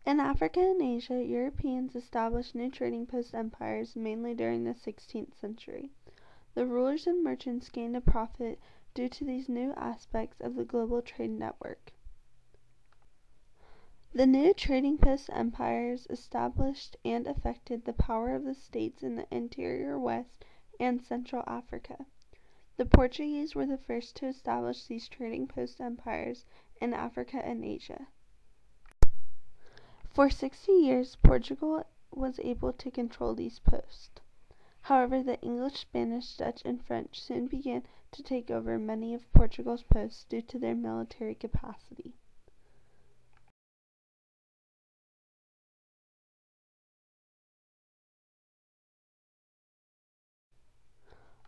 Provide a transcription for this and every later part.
In Africa and Asia, Europeans established new trading post empires mainly during the 16th century. The rulers and merchants gained a profit due to these new aspects of the global trade network. The new trading post empires established and affected the power of the states in the interior West and Central Africa. The Portuguese were the first to establish these trading post empires in Africa and Asia. For 60 years, Portugal was able to control these posts. However, the English, Spanish, Dutch, and French soon began to take over many of Portugal's posts due to their military capacity.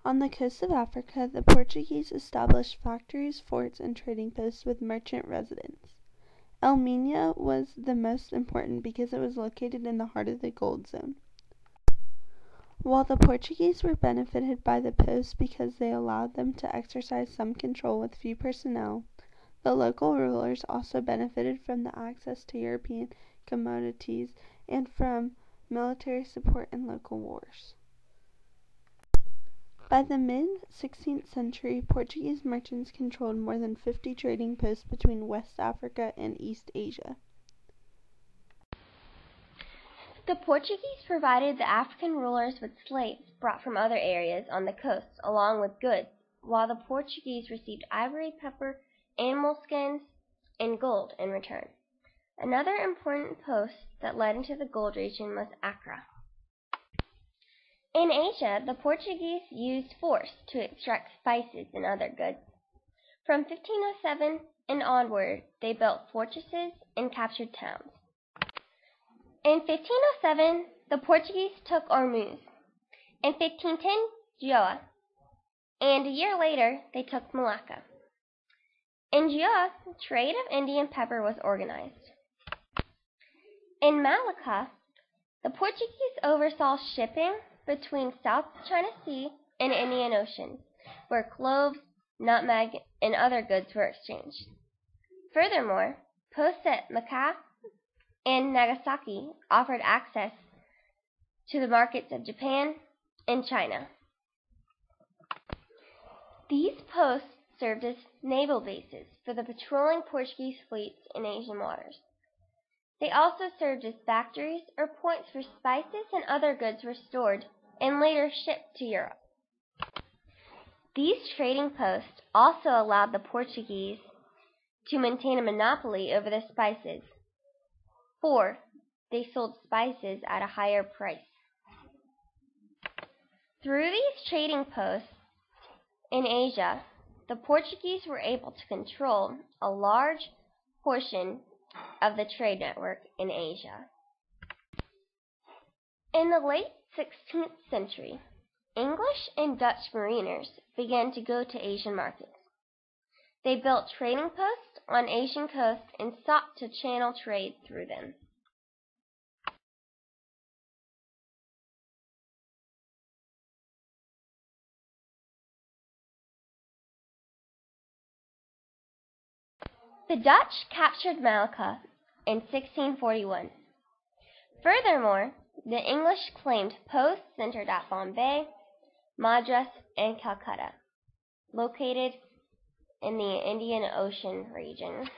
On the coast of Africa, the Portuguese established factories, forts, and trading posts with merchant residents. Elmina was the most important because it was located in the heart of the gold zone. While the Portuguese were benefited by the posts because they allowed them to exercise some control with few personnel, the local rulers also benefited from the access to European commodities and from military support in local wars. By the mid-16th century, Portuguese merchants controlled more than 50 trading posts between West Africa and East Asia. The Portuguese provided the African rulers with slaves brought from other areas on the coast along with goods, while the Portuguese received ivory, pepper, animal skins, and gold in return. Another important post that led into the gold region was Accra. In Asia, the Portuguese used force to extract spices and other goods. From 1507 and onward, they built fortresses and captured towns. In 1507, the Portuguese took Ormuz. In 1510, Goa. And a year later, they took Malacca. In Goa, trade of Indian pepper was organized. In Malacca, the Portuguese oversaw shipping between South China Sea and Indian Ocean, where cloves, nutmeg, and other goods were exchanged. Furthermore, posts at Macau and Nagasaki offered access to the markets of Japan and China. These posts served as naval bases for the patrolling Portuguese fleets in Asian waters. They also served as factories or points where spices and other goods were stored and later shipped to Europe. These trading posts also allowed the Portuguese to maintain a monopoly over the spices, for they sold spices at a higher price. Through these trading posts in Asia, the Portuguese were able to control a large portion of the trade network in Asia. In the late 16th century, English and Dutch mariners began to go to Asian markets. They built trading posts on Asian coasts and sought to channel trade through them. The Dutch captured Malacca in 1641. Furthermore, the English claimed posts centered at Bombay, Madras, and Calcutta, located in the Indian Ocean region.